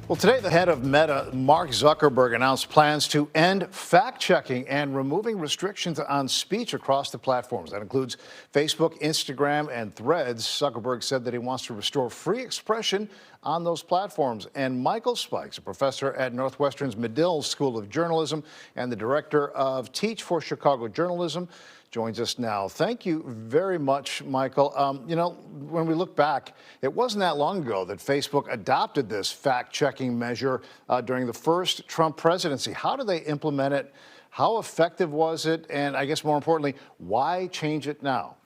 Well, today, the head of Meta, Mark Zuckerberg, announced plans to end fact checking and removing restrictions on speech across the platforms. That includes Facebook, Instagram, and Threads. Zuckerberg said that he wants to restore free expression on those platforms. And Michael Spikes, a professor at Northwestern's Medill School of Journalism and the director of Teach for Chicago Journalism, joins us now. Thank you very much, Michael. When we look back, it wasn't that long ago that Facebook adopted this fact-checking measure during the first Trump presidency. How did they implement it? How effective was it? And I guess more importantly, why change it now?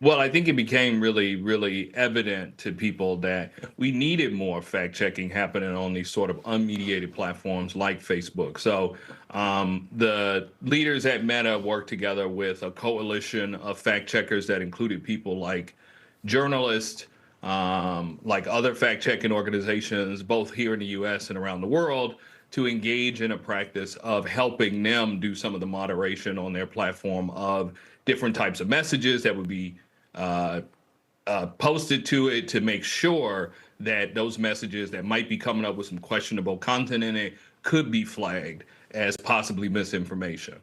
Well, I think it became really, really evident to people that we needed more fact checking happening on these sort of unmediated platforms like Facebook. So the leaders at Meta worked together with a coalition of fact checkers that included people like journalists, like other fact checking organizations, both here in the US and around the world, to engage in a practice of helping them do some of the moderation on their platform of different types of messages that would be uh, posted to it, to make sure that those messages that might be coming up with some questionable content in it could be flagged as possibly misinformation.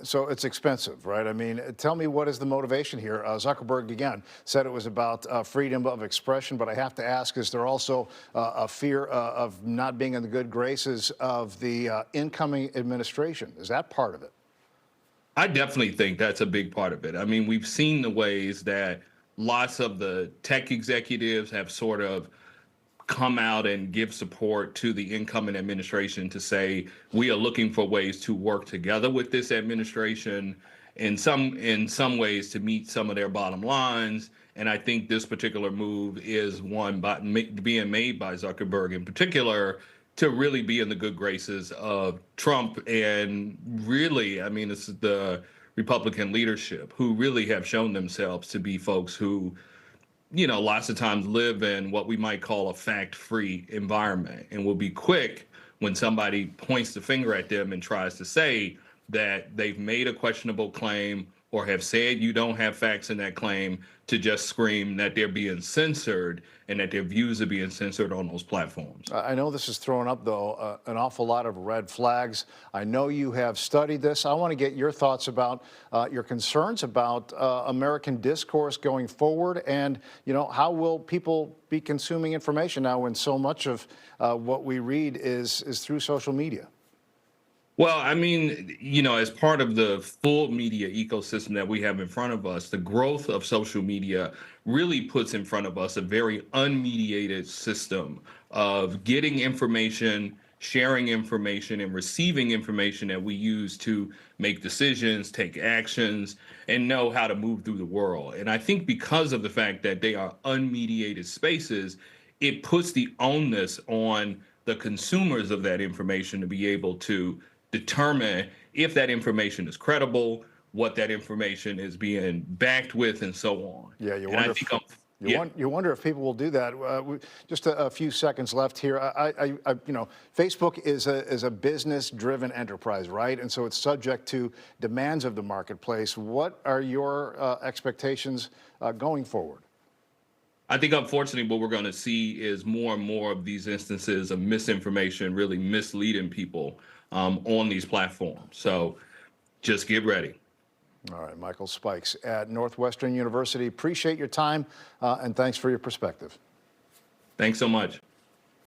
So it's expensive, right? I mean, tell me, what is the motivation here? Zuckerberg, again, said it was about freedom of expression, but I have to ask, is there also a fear of not being in the good graces of the incoming administration? Is that part of it? I definitely think that's a big part of it. I mean, we've seen the ways that lots of the tech executives have sort of come out and give support to the incoming administration to say we are looking for ways to work together with this administration in some ways to meet some of their bottom lines. And I think this particular move is one being made by Zuckerberg in particular to really be in the good graces of Trump, and really, I mean, it's the Republican leadership who really have shown themselves to be folks who, lots of times live in what we might call a fact-free environment and will be quick when somebody points the finger at them and tries to say that they've made a questionable claim or have said you don't have facts in that claim, to just scream that they're being censored and that their views are being censored on those platforms. I know this is throwing up, though, an awful lot of red flags. I know you have studied this. I want to get your thoughts about your concerns about American discourse going forward, and how will people be consuming information now when so much of what we read is through social media? Well, I mean, as part of the full media ecosystem that we have in front of us, the growth of social media really puts in front of us a very unmediated system of getting information, sharing information, and receiving information that we use to make decisions, take actions, and know how to move through the world. And I think because of the fact that they are unmediated spaces, it puts the onus on the consumers of that information to be able to determine if that information is credible, what that information is being backed with, and so on. Yeah, And I think, you wonder if people will do that. Just a few seconds left here. Facebook is a business-driven enterprise, right? And so it's subject to demands of the marketplace. What are your expectations going forward? I think, unfortunately, what we're going to see is more and more of these instances of misinformation, really misleading people on these platforms. So just get ready. All right, Michael Spikes at Northwestern University. Appreciate your time, and thanks for your perspective. Thanks so much.